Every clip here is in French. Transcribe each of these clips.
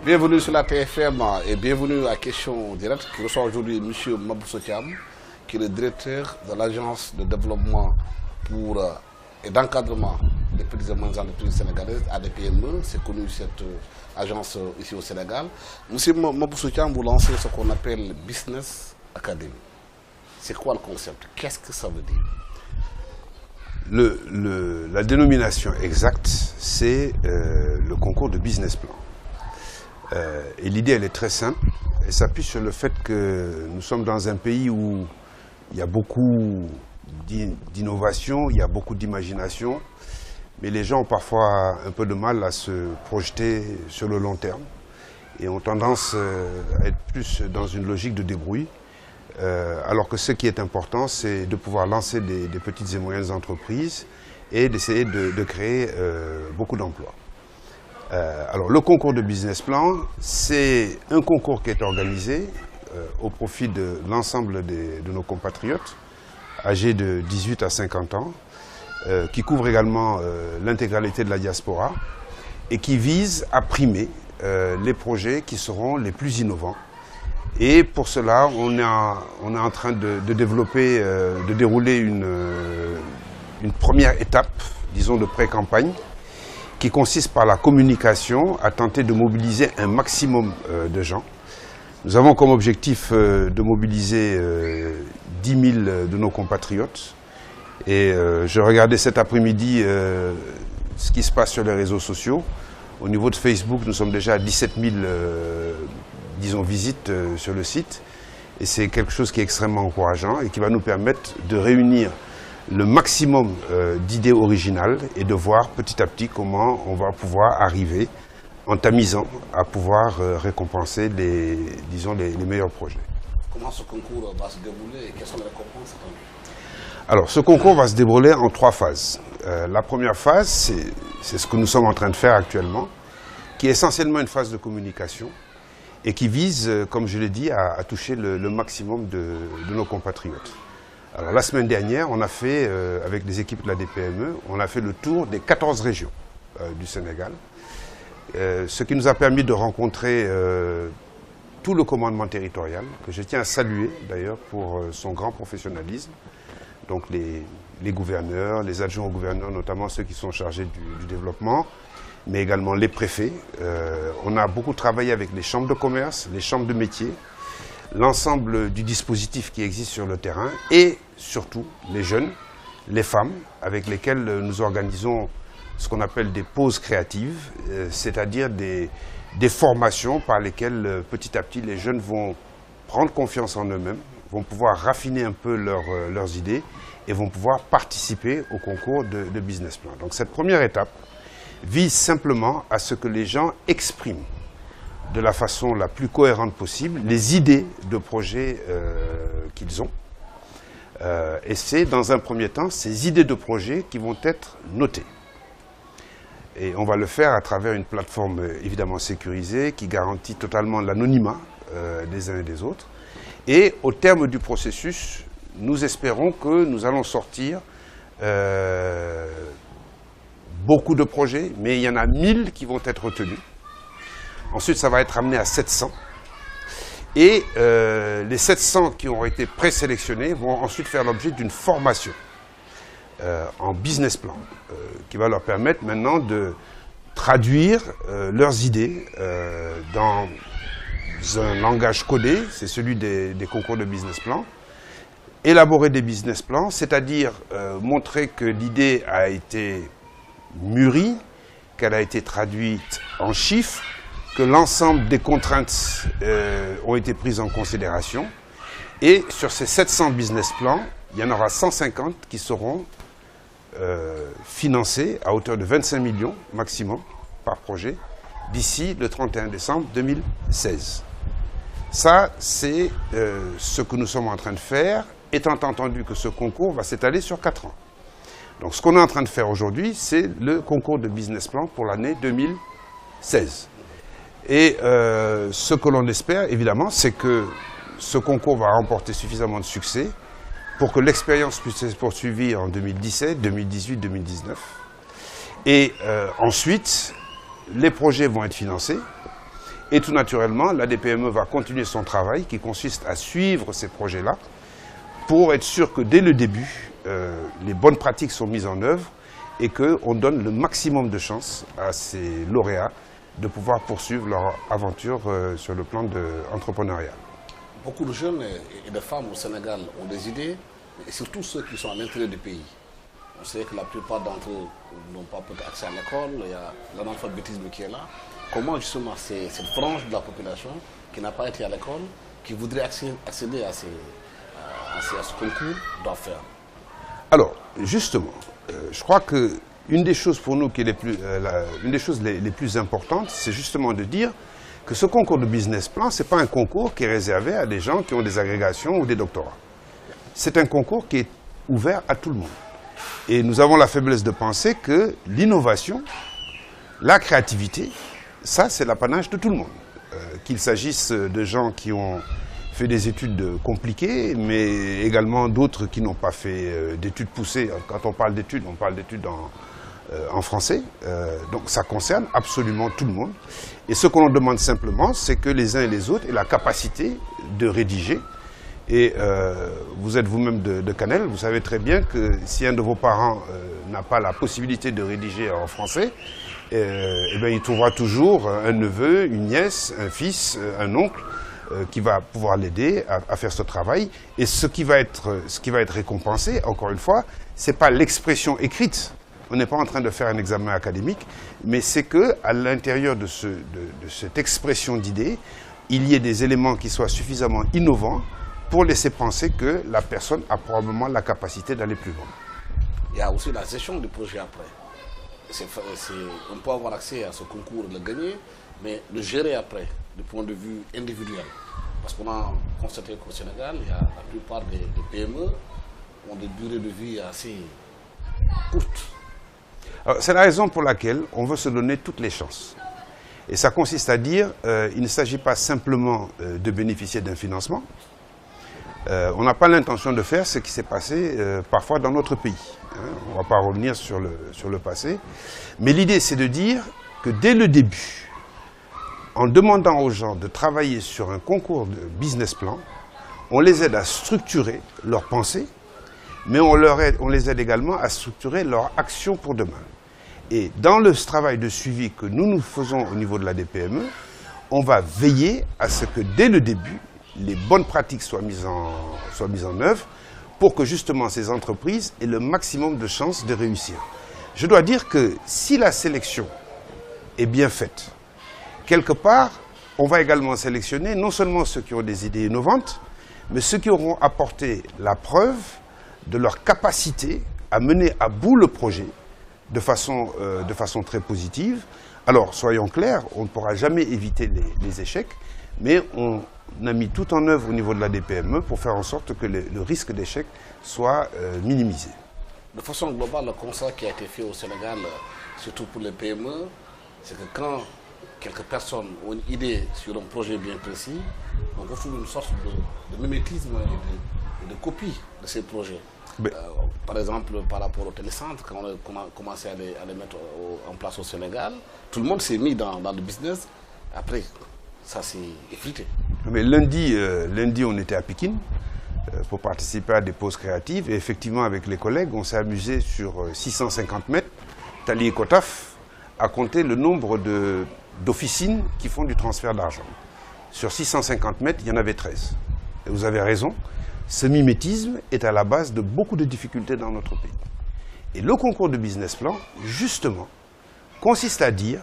Bienvenue sur la TFM et bienvenue à Question Directe qui reçoit aujourd'hui M. Mabousso Thiam, qui est le directeur de l'agence de développement et d'encadrement des petites et moyennes entreprises sénégalaises, ADPME. C'est connu cette agence ici au Sénégal. M. Mabousso Thiam, vous lancez ce qu'on appelle Business Academy. C'est quoi le concept? Qu'est-ce que ça veut dire? La dénomination exacte, c'est le concours de business plan. Et l'idée, elle est très simple. Elle s'appuie sur le fait que nous sommes dans un pays où il y a beaucoup d'innovation, il y a beaucoup d'imagination, mais les gens ont parfois un peu de mal à se projeter sur le long terme et ont tendance à être plus dans une logique de débrouille. Alors que ce qui est important, c'est de pouvoir lancer des petites et moyennes entreprises et d'essayer de créer beaucoup d'emplois. Alors le concours de business plan, c'est un concours qui est organisé au profit de l'ensemble de nos compatriotes âgés de 18 à 50 ans, qui couvre également l'intégralité de la diaspora et qui vise à primer les projets qui seront les plus innovants. Et pour cela, on est en train de développer, de dérouler une première étape, disons de pré-campagne, qui consiste par la communication à tenter de mobiliser un maximum de gens. Nous avons comme objectif de mobiliser 10 000 de nos compatriotes. Et je regardais cet après-midi ce qui se passe sur les réseaux sociaux. Au niveau de Facebook, nous sommes déjà à 17 000 disons, visites sur le site. Et c'est quelque chose qui est extrêmement encourageant et qui va nous permettre de réunir le maximum d'idées originales et de voir petit à petit comment on va pouvoir arriver, en tamisant, à pouvoir récompenser les meilleurs projets. Comment ce concours va se dérouler et quelles sont les récompenses? Alors, ce concours va se dérouler en 3 phases. La première phase, c'est ce que nous sommes en train de faire actuellement, qui est essentiellement une phase de communication et qui vise, comme je l'ai dit, à toucher le maximum de nos compatriotes. Alors, la semaine dernière, on a fait, avec les équipes de la DPME, on a fait le tour des 14 régions du Sénégal, ce qui nous a permis de rencontrer tout le commandement territorial, que je tiens à saluer d'ailleurs pour son grand professionnalisme. Donc les gouverneurs, les adjoints aux gouverneurs, notamment ceux qui sont chargés du développement, mais également les préfets. On a beaucoup travaillé avec les chambres de commerce, les chambres de métiers, l'ensemble du dispositif qui existe sur le terrain et surtout les jeunes, les femmes avec lesquelles nous organisons ce qu'on appelle des pauses créatives, c'est-à-dire des formations par lesquelles petit à petit les jeunes vont prendre confiance en eux-mêmes, vont pouvoir raffiner un peu leurs idées et vont pouvoir participer au concours de business plan. Donc cette première étape vise simplement à ce que les gens expriment de la façon la plus cohérente possible les idées de projets qu'ils ont. Et c'est dans un premier temps ces idées de projets qui vont être notées. Et on va le faire à travers une plateforme évidemment sécurisée qui garantit totalement l'anonymat des uns et des autres. Et au terme du processus, nous espérons que nous allons sortir beaucoup de projets, mais il y en a 1000 qui vont être retenus. Ensuite, ça va être amené à 700. Et les 700 qui auront été présélectionnés vont ensuite faire l'objet d'une formation en business plan, qui va leur permettre maintenant de traduire leurs idées dans un langage codé, c'est celui des concours de business plan. Élaborer des business plans, c'est-à-dire montrer que l'idée a été mûrie, qu'elle a été traduite en chiffres, que l'ensemble des contraintes ont été prises en considération. Et sur ces 700 business plans, il y en aura 150 qui seront financés à hauteur de 25 millions maximum par projet d'ici le 31 décembre 2016. Ça, c'est ce que nous sommes en train de faire, étant entendu que ce concours va s'étaler sur 4 ans. Donc ce qu'on est en train de faire aujourd'hui, c'est le concours de business plan pour l'année 2016. Et ce que l'on espère, évidemment, c'est que ce concours va remporter suffisamment de succès pour que l'expérience puisse être poursuivie en 2017, 2018, 2019. Et ensuite, les projets vont être financés Et tout naturellement, l'ADPME va continuer son travail qui consiste à suivre ces projets-là pour être sûr que dès le début, les bonnes pratiques sont mises en œuvre et qu'on donne le maximum de chances à ces lauréats de pouvoir poursuivre leur aventure sur le plan entrepreneurial. Beaucoup de jeunes et de femmes au Sénégal ont des idées, et surtout ceux qui sont à l'intérieur du pays. On sait que la plupart d'entre eux n'ont pas peut-être accès à l'école, il y a l'analphabétisme qui est là. Comment justement cette frange de la population qui n'a pas été à l'école, qui voudrait accéder à ce concours, doit faire? Alors, justement, je crois qu'une des choses pour nous qui est une des choses les plus importantes, c'est justement de dire que ce concours de business plan, ce n'est pas un concours qui est réservé à des gens qui ont des agrégations ou des doctorats. C'est un concours qui est ouvert à tout le monde. Et nous avons la faiblesse de penser que l'innovation, la créativité, ça c'est l'apanage de tout le monde. Qu'il s'agisse de gens qui ont fait des études compliquées, mais également d'autres qui n'ont pas fait d'études poussées. Quand on parle d'études en français. Donc ça concerne absolument tout le monde. Et ce qu'on demande simplement, c'est que les uns et les autres aient la capacité de rédiger. Et vous êtes vous-même de Canel, vous savez très bien que si un de vos parents n'a pas la possibilité de rédiger en français, eh bien, il trouvera toujours un neveu, une nièce, un fils, un oncle qui va pouvoir l'aider à faire ce travail. Et ce qui va être récompensé, encore une fois, ce n'est pas l'expression écrite. On n'est pas en train de faire un examen académique, mais c'est qu'à l'intérieur de cette expression d'idées, il y ait des éléments qui soient suffisamment innovants pour laisser penser que la personne a probablement la capacité d'aller plus loin. Il y a aussi la gestion du projet après. On peut avoir accès à ce concours et le gagner, mais le gérer après, du point de vue individuel. Parce qu'on a constaté qu'au Sénégal, la plupart des PME ont des durées de vie assez courtes. C'est la raison pour laquelle on veut se donner toutes les chances. Et ça consiste à dire il ne s'agit pas simplement de bénéficier d'un financement. On n'a pas l'intention de faire ce qui s'est passé parfois dans notre pays. On ne va pas revenir sur le passé. Mais l'idée, c'est de dire que dès le début, en demandant aux gens de travailler sur un concours de business plan, on les aide à structurer leurs pensées, mais on les aide également à structurer leur action pour demain. Et dans le travail de suivi que nous faisons au niveau de la DPME, on va veiller à ce que dès le début, les bonnes pratiques soient mises en œuvre pour que justement ces entreprises aient le maximum de chances de réussir. Je dois dire que si la sélection est bien faite, quelque part, on va également sélectionner non seulement ceux qui ont des idées innovantes, mais ceux qui auront apporté la preuve de leur capacité à mener à bout le projet de façon très positive. Alors, soyons clairs, on ne pourra jamais éviter les échecs, mais on a mis tout en œuvre au niveau de la DPME pour faire en sorte que le risque d'échec soit minimisé. De façon globale, le constat qui a été fait au Sénégal, surtout pour les PME, c'est que quand quelques personnes ont une idée sur un projet bien précis, on retrouve une sorte de mimétisme et de copie de ces projets. Par exemple, par rapport au télécentre, quand on a commencé à les mettre en place au Sénégal, tout le monde s'est mis dans le business. Après, ça s'est effrité. Mais lundi, on était à Pékin pour participer à des pauses créatives. Et effectivement, avec les collègues, on s'est amusé sur 650 mètres, Tali et Kotaf, à compter le nombre d'officines qui font du transfert d'argent. Sur 650 mètres, il y en avait 13. Et vous avez raison. Ce mimétisme est à la base de beaucoup de difficultés dans notre pays. Et le concours de business plan, justement, consiste à dire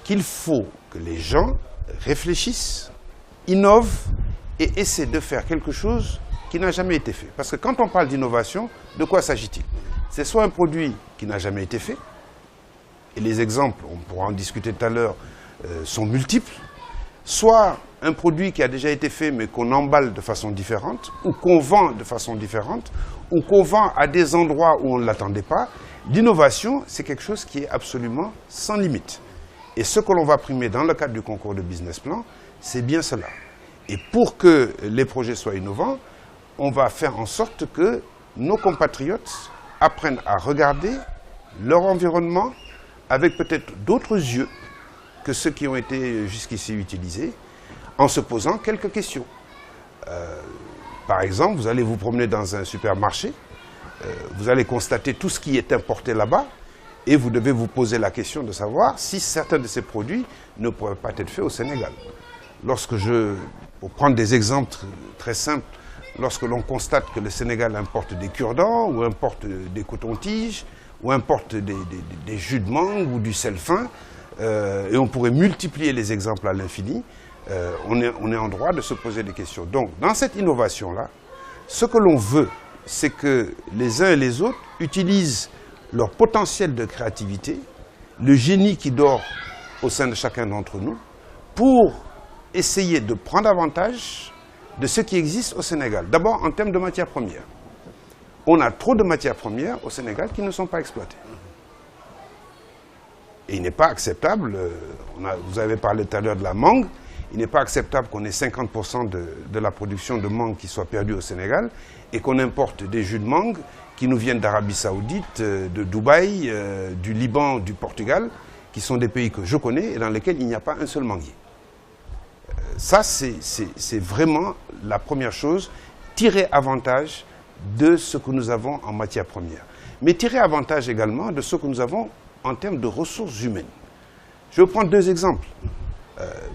qu'il faut que les gens réfléchissent, innovent et essaient de faire quelque chose qui n'a jamais été fait. Parce que quand on parle d'innovation, de quoi s'agit-il? C'est soit un produit qui n'a jamais été fait, et les exemples, on pourra en discuter tout à l'heure, sont multiples, soit un produit qui a déjà été fait mais qu'on emballe de façon différente, ou qu'on vend de façon différente, ou qu'on vend à des endroits où on ne l'attendait pas. L'innovation, c'est quelque chose qui est absolument sans limite. Et ce que l'on va primer dans le cadre du concours de business plan, c'est bien cela. Et pour que les projets soient innovants, on va faire en sorte que nos compatriotes apprennent à regarder leur environnement avec peut-être d'autres yeux que ceux qui ont été jusqu'ici utilisés, en se posant quelques questions. Par exemple, vous allez vous promener dans un supermarché, vous allez constater tout ce qui est importé là-bas, et vous devez vous poser la question de savoir si certains de ces produits ne pourraient pas être faits au Sénégal. Pour prendre des exemples très simples, lorsque l'on constate que le Sénégal importe des cure-dents, ou importe des cotons-tiges, ou importe des jus de mangue ou du sel fin, et on pourrait multiplier les exemples à l'infini, on est en droit de se poser des questions. Donc, dans cette innovation-là, ce que l'on veut, c'est que les uns et les autres utilisent leur potentiel de créativité, le génie qui dort au sein de chacun d'entre nous, pour essayer de prendre avantage de ce qui existe au Sénégal. D'abord, en termes de matières premières. On a trop de matières premières au Sénégal qui ne sont pas exploitées. Et il n'est pas acceptable, vous avez parlé tout à l'heure de la mangue, il n'est pas acceptable qu'on ait 50% de la production de mangue qui soit perdue au Sénégal et qu'on importe des jus de mangue qui nous viennent d'Arabie Saoudite, de Dubaï, du Liban, du Portugal, qui sont des pays que je connais et dans lesquels il n'y a pas un seul manguier. Ça, c'est vraiment la première chose, tirer avantage de ce que nous avons en matière première. Mais tirer avantage également de ce que nous avons en termes de ressources humaines. Je vais prendre deux exemples.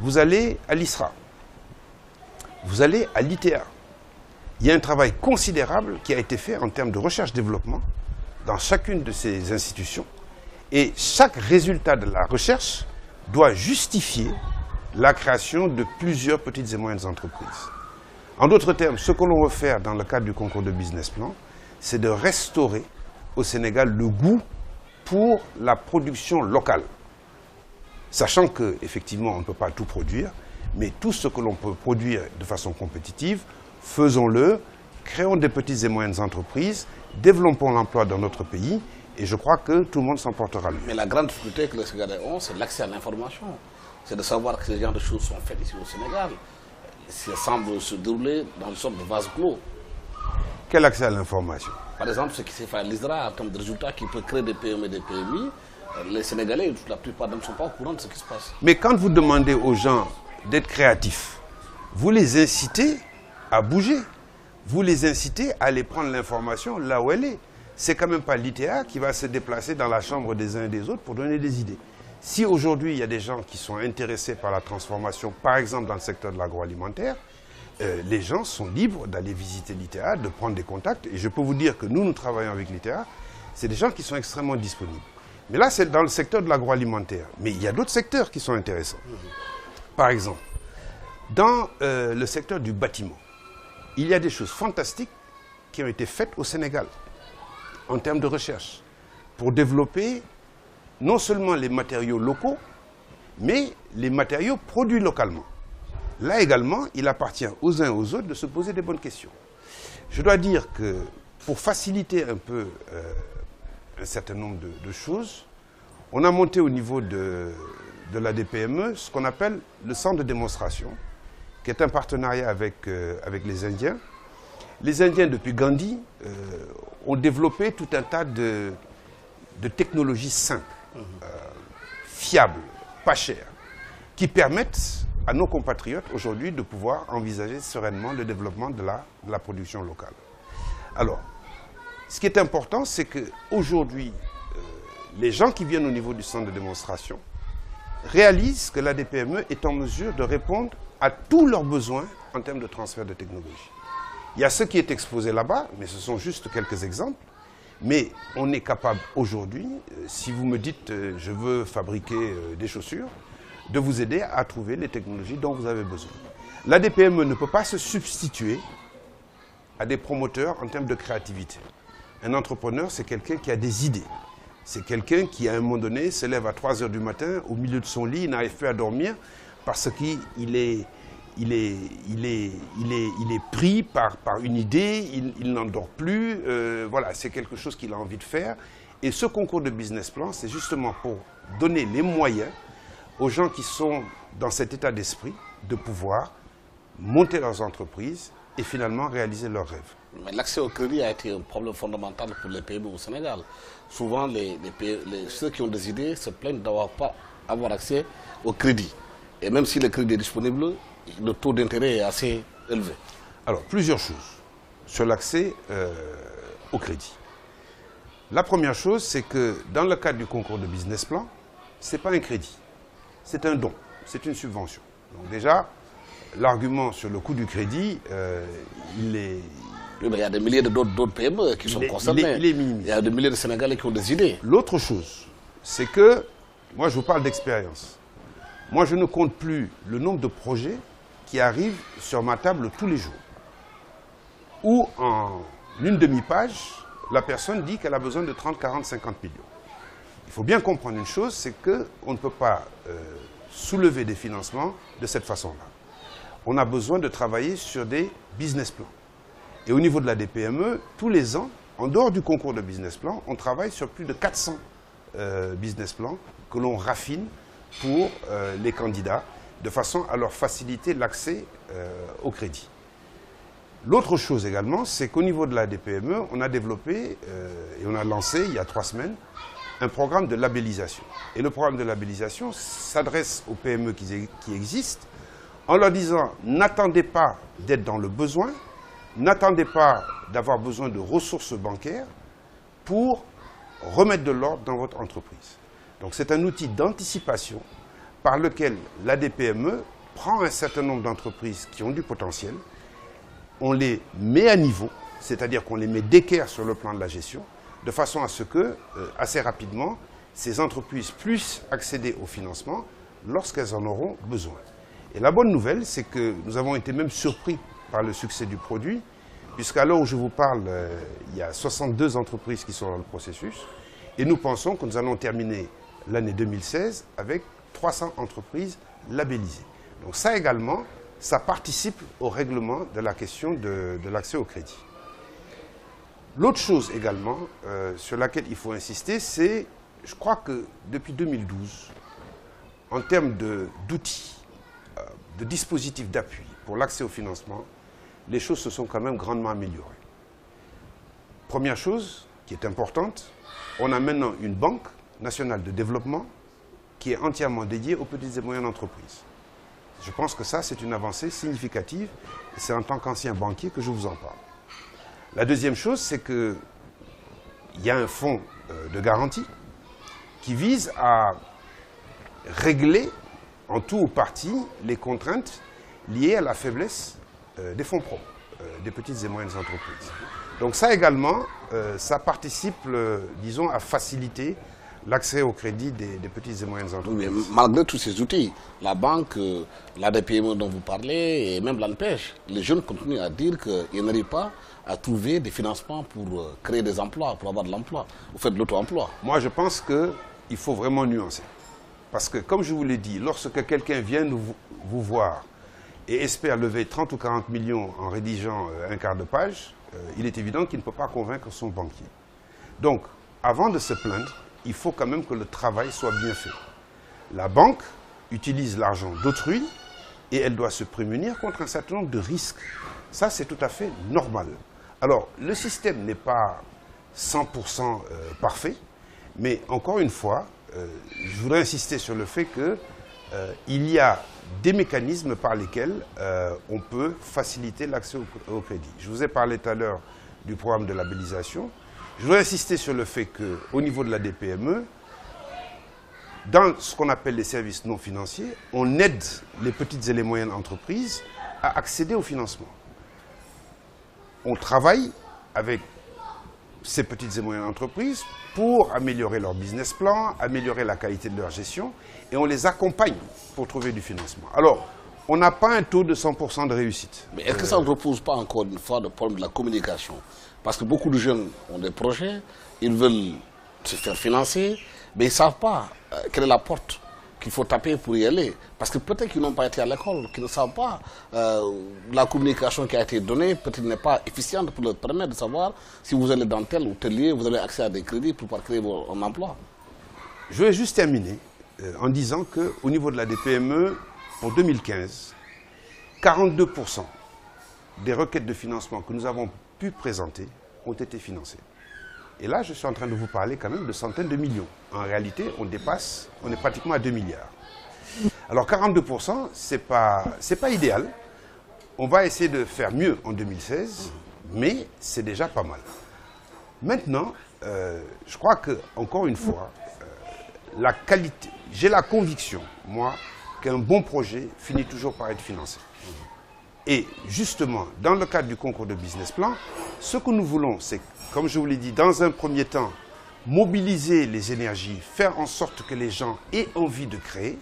Vous allez à l'ISRA, vous allez à l'ITA. Il y a un travail considérable qui a été fait en termes de recherche-développement dans chacune de ces institutions. Et chaque résultat de la recherche doit justifier la création de plusieurs petites et moyennes entreprises. En d'autres termes, ce que l'on veut faire dans le cadre du concours de business plan, c'est de restaurer au Sénégal le goût pour la production locale. Sachant qu'effectivement, on ne peut pas tout produire, mais tout ce que l'on peut produire de façon compétitive, faisons-le, créons des petites et moyennes entreprises, développons l'emploi dans notre pays, et je crois que tout le monde s'en portera mieux. Mais la grande difficulté que les Sénégalais ont, c'est l'accès à l'information. C'est de savoir que ce genre de choses sont faites ici au Sénégal. Ça semble se dérouler dans une sorte de vase clos. Quel accès à l'information? Par exemple, ce qui s'est fait à l'ISRA en termes de résultats qui peut créer des PME et des PMI, les Sénégalais, la plupart d'eux ne sont pas au courant de ce qui se passe. Mais quand vous demandez aux gens d'être créatifs, vous les incitez à bouger. Vous les incitez à aller prendre l'information là où elle est. C'est quand même pas l'ITA qui va se déplacer dans la chambre des uns et des autres pour donner des idées. Si aujourd'hui il y a des gens qui sont intéressés par la transformation, par exemple dans le secteur de l'agroalimentaire, les gens sont libres d'aller visiter l'ITA, de prendre des contacts. Et je peux vous dire que nous travaillons avec l'ITA, c'est des gens qui sont extrêmement disponibles. Mais là, c'est dans le secteur de l'agroalimentaire. Mais il y a d'autres secteurs qui sont intéressants. Par exemple, dans le secteur du bâtiment, il y a des choses fantastiques qui ont été faites au Sénégal en termes de recherche pour développer non seulement les matériaux locaux, mais les matériaux produits localement. Là également, il appartient aux uns et aux autres de se poser des bonnes questions. Je dois dire que pour faciliter un peu un certain nombre de choses, on a monté au niveau de l'ADPME ce qu'on appelle le centre de démonstration, qui est un partenariat avec les Indiens. Les Indiens, depuis Gandhi, ont développé tout un tas de technologies simples, fiables, pas chères, qui permettent à nos compatriotes aujourd'hui de pouvoir envisager sereinement le développement de la production locale. Alors, ce qui est important, c'est qu'aujourd'hui, les gens qui viennent au niveau du centre de démonstration réalisent que l'ADPME est en mesure de répondre à tous leurs besoins en termes de transfert de technologie. Il y a ce qui est exposé là-bas, mais ce sont juste quelques exemples. Mais on est capable aujourd'hui, si vous me dites je veux fabriquer des chaussures, de vous aider à trouver les technologies dont vous avez besoin. L'ADPME ne peut pas se substituer à des promoteurs en termes de créativité. Un entrepreneur, c'est quelqu'un qui a des idées. C'est quelqu'un qui, à un moment donné, se lève à 3 h du matin, au milieu de son lit, il n'arrive plus à dormir parce qu'il est pris par une idée, il n'en dort plus. Voilà, c'est quelque chose qu'il a envie de faire. Et ce concours de business plan, c'est justement pour donner les moyens aux gens qui sont dans cet état d'esprit de pouvoir monter leurs entreprises et finalement réaliser leurs rêves. Mais l'accès au crédit a été un problème fondamental pour les PME au Sénégal. Souvent, ceux qui ont des idées se plaignent d'avoir pas avoir accès au crédit. Et même si le crédit est disponible, le taux d'intérêt est assez élevé. Alors, plusieurs choses sur l'accès au crédit. La première chose, c'est que dans le cadre du concours de business plan, ce n'est pas un crédit, c'est un don, c'est une subvention. Donc déjà, l'argument sur le coût du crédit, il est... Oui, mais il y a des milliers d'autres PME qui sont concernés. Il y a des milliers de Sénégalais qui ont des idées. L'autre chose, c'est que, moi je vous parle d'expérience. Moi je ne compte plus le nombre de projets qui arrivent sur ma table tous les jours. Où en une demi-page, la personne dit qu'elle a besoin de 30, 40, 50 millions. Il faut bien comprendre une chose, c'est qu'on ne peut pas soulever des financements de cette façon-là. On a besoin de travailler sur des business plans. Et au niveau de la DPME, tous les ans, en dehors du concours de business plan, on travaille sur plus de 400 business plans que l'on raffine pour les candidats, de façon à leur faciliter l'accès au crédit. L'autre chose également, c'est qu'au niveau de la DPME, on a développé et on a lancé il y a 3 semaines un programme de labellisation. Et le programme de labellisation s'adresse aux PME qui existent en leur disant « N'attendez pas d'être dans le besoin, n'attendez pas d'avoir besoin de ressources bancaires pour remettre de l'ordre dans votre entreprise. » Donc c'est un outil d'anticipation par lequel la DPME prend un certain nombre d'entreprises qui ont du potentiel, on les met à niveau, c'est-à-dire qu'on les met d'équerre sur le plan de la gestion, de façon à ce que, assez rapidement, ces entreprises puissent accéder au financement lorsqu'elles en auront besoin. Et la bonne nouvelle, c'est que nous avons été même surpris par le succès du produit, puisqu'à l'heure où je vous parle, il y a 62 entreprises qui sont dans le processus, et nous pensons que nous allons terminer l'année 2016 avec 300 entreprises labellisées. Donc ça également, ça participe au règlement de la question de l'accès au crédit. L'autre chose également sur laquelle il faut insister, c'est, je crois que depuis 2012, en termes d'outils, de dispositifs d'appui pour l'accès au financement, les choses se sont quand même grandement améliorées. Première chose qui est importante, on a maintenant une banque nationale de développement qui est entièrement dédiée aux petites et moyennes entreprises. Je pense que ça, c'est une avancée significative et c'est en tant qu'ancien banquier que je vous en parle. La deuxième chose, c'est qu'il y a un fonds de garantie qui vise à régler en tout ou partie les contraintes liées à la faiblesse des fonds propres des petites et moyennes entreprises. Donc ça également, ça participe, disons, à faciliter l'accès au crédit des petites et moyennes entreprises. Oui, mais malgré tous ces outils, la banque, la DPME dont vous parlez, et même l'ANPEJ, les jeunes continuent à dire qu'ils n'arrivent pas à trouver des financements pour créer des emplois, pour avoir de l'emploi, ou faire de l'auto-emploi. Moi, je pense qu'il faut vraiment nuancer. Parce que, comme je vous l'ai dit, lorsque quelqu'un vient vous voir et espère lever 30 ou 40 millions en rédigeant un quart de page, il est évident qu'il ne peut pas convaincre son banquier. Donc, avant de se plaindre, il faut quand même que le travail soit bien fait. La banque utilise l'argent d'autrui et elle doit se prémunir contre un certain nombre de risques. Ça, c'est tout à fait normal. Alors, le système n'est pas 100% parfait, mais encore une fois, je voudrais insister sur le fait qu'il y a des mécanismes par lesquels on peut faciliter l'accès au crédit. Je vous ai parlé tout à l'heure du programme de labellisation. Je voudrais insister sur le fait qu'au niveau de la DPME, dans ce qu'on appelle les services non financiers, on aide les petites et les moyennes entreprises à accéder au financement. On travaille avec ces petites et moyennes entreprises pour améliorer leur business plan, améliorer la qualité de leur gestion, et on les accompagne pour trouver du financement. Alors, on n'a pas un taux de 100% de réussite. Mais est-ce que ça ne repose pas encore une fois le problème de la communication? Parce que beaucoup de jeunes ont des projets, ils veulent se faire financer, mais ils ne savent pas quelle est la porte qu'il faut taper pour y aller. Parce que peut-être qu'ils n'ont pas été à l'école, qu'ils ne savent pas. La communication qui a été donnée peut-être n'est pas efficiente pour leur permettre de savoir si vous allez dans tel ou tel lieu, vous avez accès à des crédits pour pouvoir créer un emploi. Je vais juste terminer en disant qu'au niveau de la DPME, pour 2015, 42% des requêtes de financement que nous avons pu présenter ont été financées. Et là, je suis en train de vous parler quand même de centaines de millions. En réalité, on est pratiquement à 2 milliards. Alors 42%, c'est pas idéal. On va essayer de faire mieux en 2016, mais c'est déjà pas mal. Maintenant, je crois que, encore une fois, la qualité, j'ai la conviction, moi, qu'un bon projet finit toujours par être financé. Et justement, dans le cadre du concours de business plan, ce que nous voulons, c'est, comme je vous l'ai dit, dans un premier temps, mobiliser les énergies, faire en sorte que les gens aient envie de créer.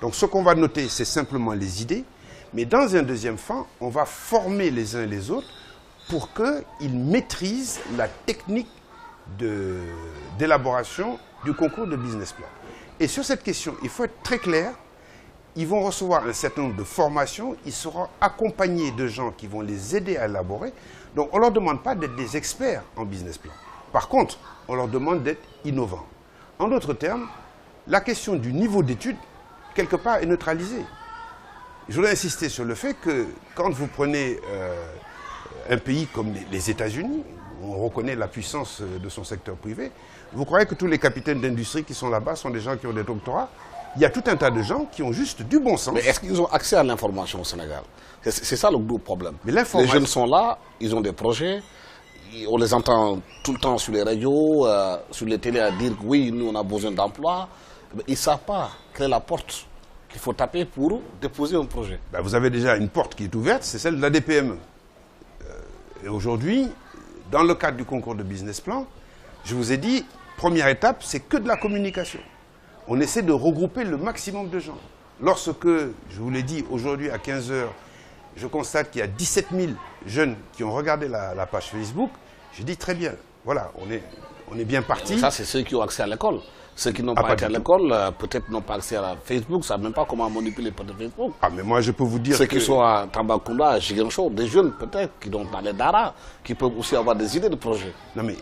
Donc ce qu'on va noter, c'est simplement les idées. Mais dans un deuxième temps, on va former les uns et les autres pour qu'ils maîtrisent la technique d'élaboration du concours de business plan. Et sur cette question, il faut être très clair. Ils vont recevoir un certain nombre de formations, ils seront accompagnés de gens qui vont les aider à élaborer. Donc on ne leur demande pas d'être des experts en business plan. Par contre, on leur demande d'être innovants. En d'autres termes, la question du niveau d'études, quelque part, est neutralisée. Je voudrais insister sur le fait que quand vous prenez un pays comme les États-Unis, où on reconnaît la puissance de son secteur privé, vous croyez que tous les capitaines d'industrie qui sont là-bas sont des gens qui ont des doctorats? Il y a tout un tas de gens qui ont juste du bon sens. Mais est-ce qu'ils ont accès à l'information au Sénégal? C'est ça le gros problème. Mais les jeunes sont là, ils ont des projets, on les entend tout le temps sur les radios, sur les télés à dire que oui, nous on a besoin d'emploi. Ils ne savent pas quelle est la porte qu'il faut taper pour déposer un projet. Ben, vous avez déjà une porte qui est ouverte, c'est celle de la DPME. Et aujourd'hui, dans le cadre du concours de business plan, je vous ai dit, première étape, c'est que de la communication. On essaie de regrouper le maximum de gens. Lorsque, je vous l'ai dit, aujourd'hui à 15 h, je constate qu'il y a 17 000 jeunes qui ont regardé la page Facebook, je dis très bien, voilà, on est bien parti. Ça, c'est ceux qui ont accès à l'école. Ceux qui n'ont pas accès à l'école, peut-être n'ont pas accès à Facebook, ne savent même pas comment manipuler Facebook. Ah, mais moi, je peux vous dire ceux qui sont à Tambacounda, à Ziguinchor, des jeunes peut-être, qui sont dans les Dara, qui peuvent aussi avoir des idées de projet. Non, mais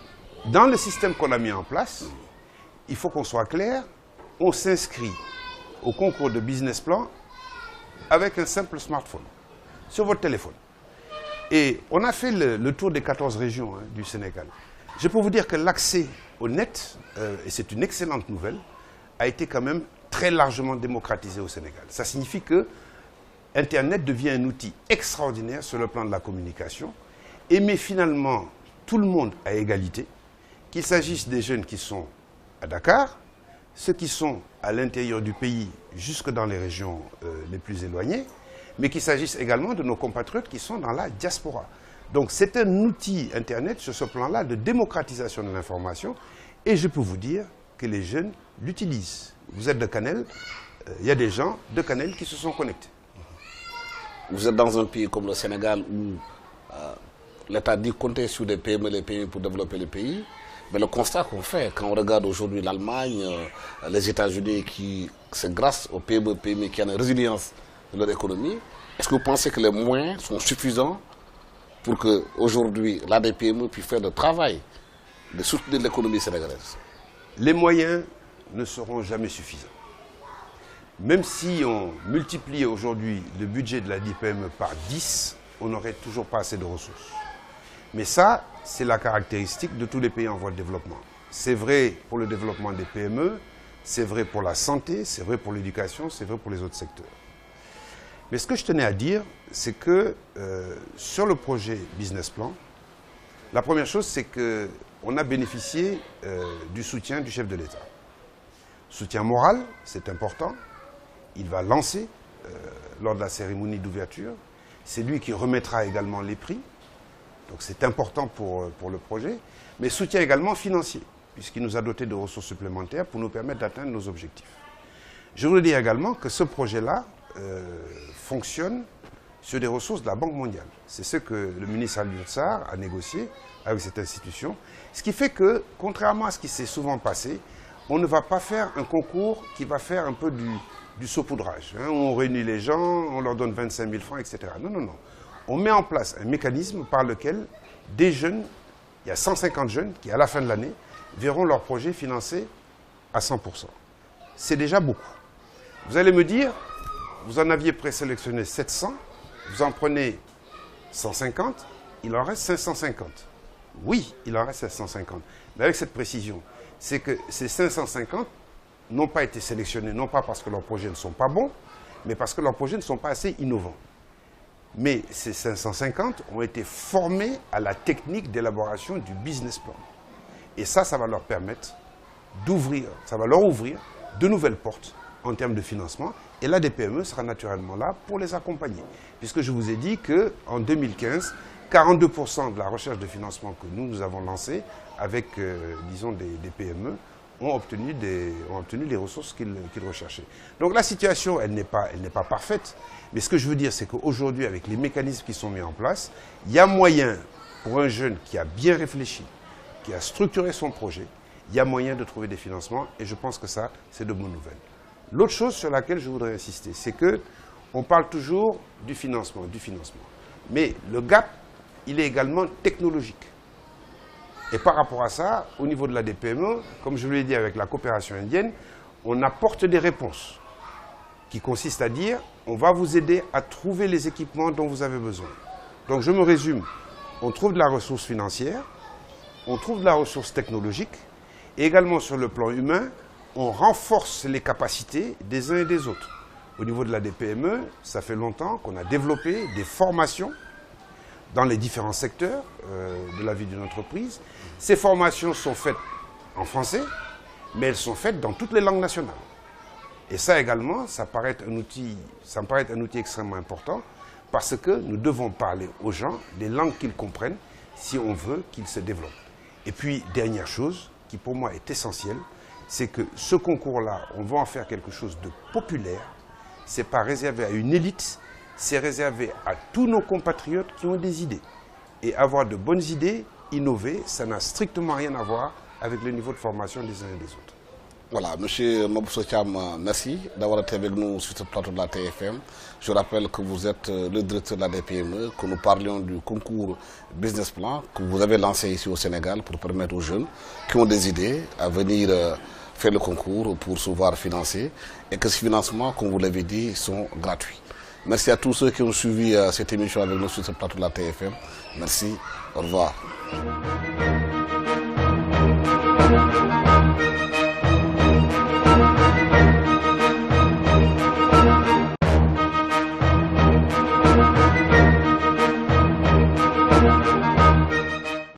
dans le système qu'on a mis en place, il faut qu'on soit clair. On s'inscrit au concours de business plan avec un simple smartphone, sur votre téléphone. Et on a fait le tour des 14 régions du Sénégal. Je peux vous dire que l'accès au net, et c'est une excellente nouvelle, a été quand même très largement démocratisé au Sénégal. Ça signifie que Internet devient un outil extraordinaire sur le plan de la communication et met finalement tout le monde à égalité, qu'il s'agisse des jeunes qui sont à Dakar, ceux qui sont à l'intérieur du pays, jusque dans les régions les plus éloignées, mais qu'il s'agisse également de nos compatriotes qui sont dans la diaspora. Donc c'est un outil Internet sur ce plan-là de démocratisation de l'information, et je peux vous dire que les jeunes l'utilisent. Vous êtes de Kanel, il y a des gens de Kanel qui se sont connectés. Vous êtes dans un pays comme le Sénégal où l'État dit compter sur des PME, les pays pour développer le pays. Mais le constat qu'on fait, quand on regarde aujourd'hui l'Allemagne, les États-Unis, c'est grâce aux PME qui ont une résilience de leur économie, est-ce que vous pensez que les moyens sont suffisants pour qu'aujourd'hui, l'ADPME puisse faire le travail de soutenir l'économie sénégalaise? Les moyens ne seront jamais suffisants. Même si on multipliait aujourd'hui le budget de la DPME par 10, on n'aurait toujours pas assez de ressources. Mais ça, c'est la caractéristique de tous les pays en voie de développement. C'est vrai pour le développement des PME, c'est vrai pour la santé, c'est vrai pour l'éducation, c'est vrai pour les autres secteurs. Mais ce que je tenais à dire, c'est que sur le projet Business Plan, la première chose, c'est qu'on a bénéficié du soutien du chef de l'État. Soutien moral, c'est important. Il va lancer lors de la cérémonie d'ouverture. C'est lui qui remettra également les prix. Donc c'est important pour le projet, mais soutien également financier, puisqu'il nous a doté de ressources supplémentaires pour nous permettre d'atteindre nos objectifs. Je voudrais dire également que ce projet-là fonctionne sur des ressources de la Banque mondiale. C'est ce que le ministre Alioune Sarr a négocié avec cette institution, ce qui fait que, contrairement à ce qui s'est souvent passé, on ne va pas faire un concours qui va faire un peu du saupoudrage, où on réunit les gens, on leur donne 25 000 francs, etc. Non, non, non. On met en place un mécanisme par lequel des jeunes, il y a 150 jeunes qui, à la fin de l'année, verront leur projet financé à 100%. C'est déjà beaucoup. Vous allez me dire, vous en aviez présélectionné 700, vous en prenez 150, il en reste 550. Oui, il en reste 750. Mais avec cette précision, c'est que ces 550 n'ont pas été sélectionnés, non pas parce que leurs projets ne sont pas bons, mais parce que leurs projets ne sont pas assez innovants. Mais ces 550 ont été formés à la technique d'élaboration du business plan. Et ça va leur permettre d'ouvrir, ça va leur ouvrir de nouvelles portes en termes de financement. Et l'ADPME sera naturellement là pour les accompagner. Puisque je vous ai dit qu'en 2015, 42% de la recherche de financement que nous avons lancée avec, disons, des PME ont obtenu les ressources qu'ils recherchaient. Donc la situation, elle n'est pas parfaite. Mais ce que je veux dire, c'est qu'aujourd'hui, avec les mécanismes qui sont mis en place, il y a moyen pour un jeune qui a bien réfléchi, qui a structuré son projet, il y a moyen de trouver des financements. Et je pense que ça, c'est de bonnes nouvelles. L'autre chose sur laquelle je voudrais insister, c'est qu'on parle toujours du financement. Mais le gap, il est également technologique. Et par rapport à ça, au niveau de la DPME, comme je vous l'ai dit avec la coopération indienne, on apporte des réponses qui consistent à dire on va vous aider à trouver les équipements dont vous avez besoin. Donc je me résume, on trouve de la ressource financière, on trouve de la ressource technologique, et également sur le plan humain, on renforce les capacités des uns et des autres. Au niveau de la DPME, ça fait longtemps qu'on a développé des formations dans les différents secteurs de la vie d'une entreprise. Ces formations sont faites en français, mais elles sont faites dans toutes les langues nationales. Et ça également, ça me paraît être un outil extrêmement important parce que nous devons parler aux gens des langues qu'ils comprennent si on veut qu'ils se développent. Et puis, dernière chose qui pour moi est essentielle, c'est que ce concours-là, on va en faire quelque chose de populaire. Ce n'est pas réservé à une élite, c'est réservé à tous nos compatriotes qui ont des idées. Et avoir de bonnes idées, innover, ça n'a strictement rien à voir avec le niveau de formation des uns et des autres. Voilà, M. Mabousso Thiam, merci d'avoir été avec nous sur ce plateau de la TFM. Je rappelle que vous êtes le directeur de la DPME, que nous parlions du concours Business Plan que vous avez lancé ici au Sénégal pour permettre aux jeunes qui ont des idées à venir faire le concours pour se voir financer et que ces financements, comme vous l'avez dit, sont gratuits. Merci à tous ceux qui ont suivi cette émission avec nous sur ce plateau de la TFM. Merci, au revoir.